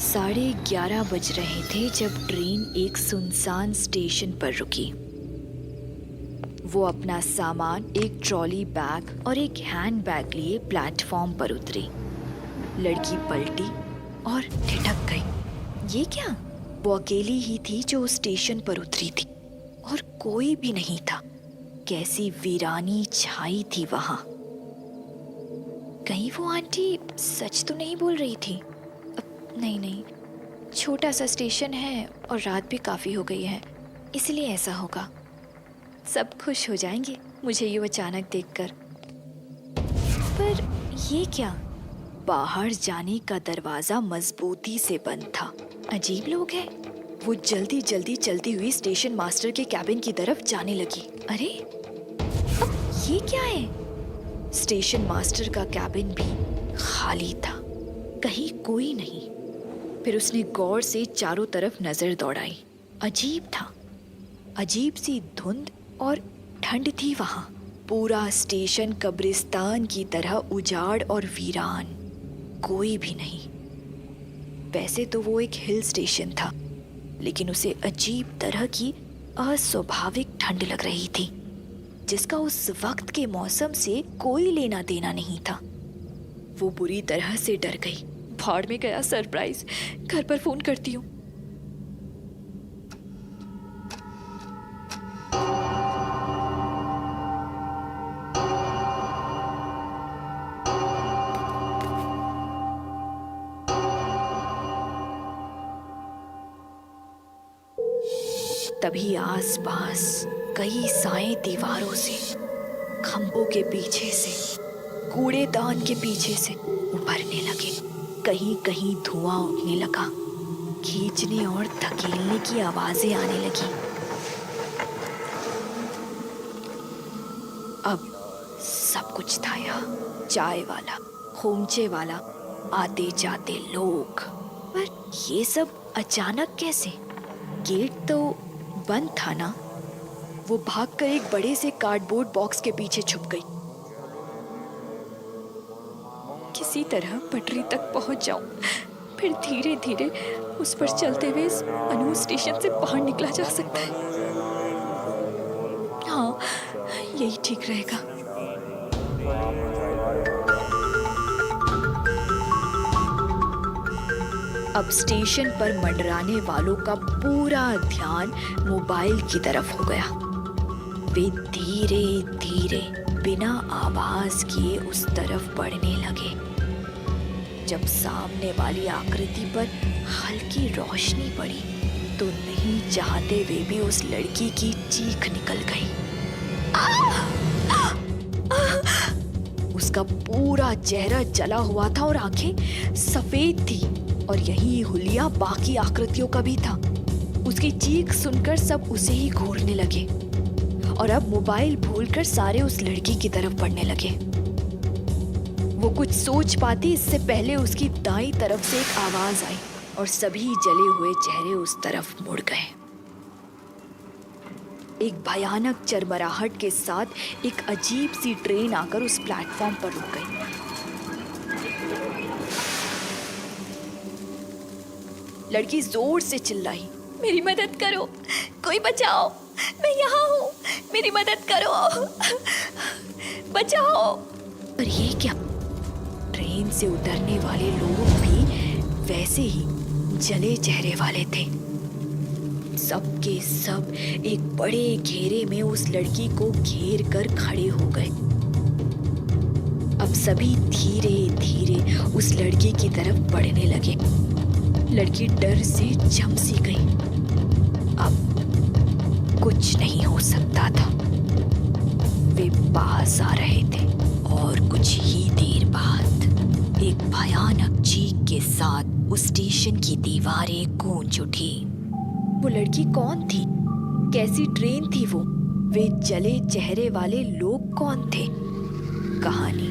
11:30 बज रहे थे जब ट्रेन एक सुनसान स्टेशन पर रुकी। वो अपना सामान, एक ट्रॉली बैग और एक हैंड बैग लिए प्लेटफॉर्म पर उतरी। लड़की पलटी और ठिठक गई। ये क्या? वो अकेली ही थी जो उस स्टेशन पर उतरी थी और कोई भी नहीं था। कैसी वीरानी छाई थी वहां। कहीं वो आंटी सच तो नहीं बोल रही थी? नहीं, छोटा सा स्टेशन है और रात भी काफ़ी हो गई है, इसलिए ऐसा होगा। सब खुश हो जाएंगे मुझे यूँ अचानक देखकर। पर ये क्या? बाहर जाने का दरवाज़ा मजबूती से बंद था। अजीब लोग हैं। वो जल्दी जल्दी चलती हुई स्टेशन मास्टर के कैबिन की तरफ जाने लगी। अरे अब ये क्या है? स्टेशन मास्टर का कैबिन भी खाली था, कहीं कोई नहीं। फिर उसने गौर से चारों तरफ नजर दौड़ाई। अजीब था, अजीब सी धुंध और ठंड थी वहां। पूरा स्टेशन कब्रिस्तान की तरह उजाड़ और वीरान, कोई भी नहीं। वैसे तो वो एक हिल स्टेशन था, लेकिन उसे अजीब तरह की अस्वाभाविक ठंड लग रही थी, जिसका उस वक्त के मौसम से कोई लेना देना नहीं था। वो बुरी तरह से डर गई। भाड़ में गया सरप्राइज, घर पर फोन करती हूँ। तभी आसपास कई साए दीवारों से, खंभों के पीछे से, कूड़ेदान के पीछे से उभरने लगे। कहीं कहीं धुआं उठने लगा। खींचने और धकेलने की आवाजें आने लगी। अब सब कुछ था यहाँ। चाय वाला, खोमचे वाला, आते जाते लोग। पर ये सब अचानक कैसे? गेट तो बंद था ना। वो भागकर एक बड़े से कार्डबोर्ड बॉक्स के पीछे छुप गई। किसी तरह पटरी तक पहुंच जाऊं, फिर धीरे धीरे उस पर चलते हुए इस अनूर स्टेशन से बाहर निकला जा सकता है। हाँ, यही ठीक रहेगा। अब स्टेशन पर मंडराने वालों का पूरा ध्यान मोबाइल की तरफ हो गया। वे धीरे धीरे बिना आवाज किए उस तरफ बढ़ने लगे। जब सामने वाली आकृति पर हल्की रोशनी पड़ी तो नहीं चाहते हुए भी उस लड़की की चीख निकल गई। उसका पूरा चेहरा जला हुआ था और आंखें सफेद थी, और यही हुलिया बाकी आकृतियों का भी था। उसकी चीख सुनकर सब उसे ही घूरने लगे और अब मोबाइल भूलकर सारे उस लड़की की तरफ बढ़ने लगे। वो कुछ सोच पाती इससे पहले उसकी दाईं तरफ से एक आवाज आई और सभी जले हुए चेहरे उस तरफ मुड़ गए। एक भयानक चरमराहट के साथ एक अजीब सी ट्रेन आकर उस प्लेटफॉर्म पर रुक गई। लड़की जोर से चिल्लाई, मेरी मदद करो, कोई बचाओ, मैं यहाँ हूँ, मेरी मदद करो, बचाओ। पर ये क्या? ट्रेन से उतरने वाले लोग भी वैसे ही जले चेहरे वाले थे। सबके सब एक बड़े घेरे में उस लड़की को घेर कर खड़े हो गए। अब सभी धीरे धीरे उस लड़की की तरफ बढ़ने लगे। लड़की डर से जम सी गई। अब कुछ नहीं हो सकता था। वे पास आ रहे थे और कुछ ही देर बाद एक भयानक चीख के साथ उस स्टेशन की दीवारें गूंज उठी। वो लड़की कौन थी? कैसी ट्रेन थी वो? वे जले चेहरे वाले लोग कौन थे? कहानी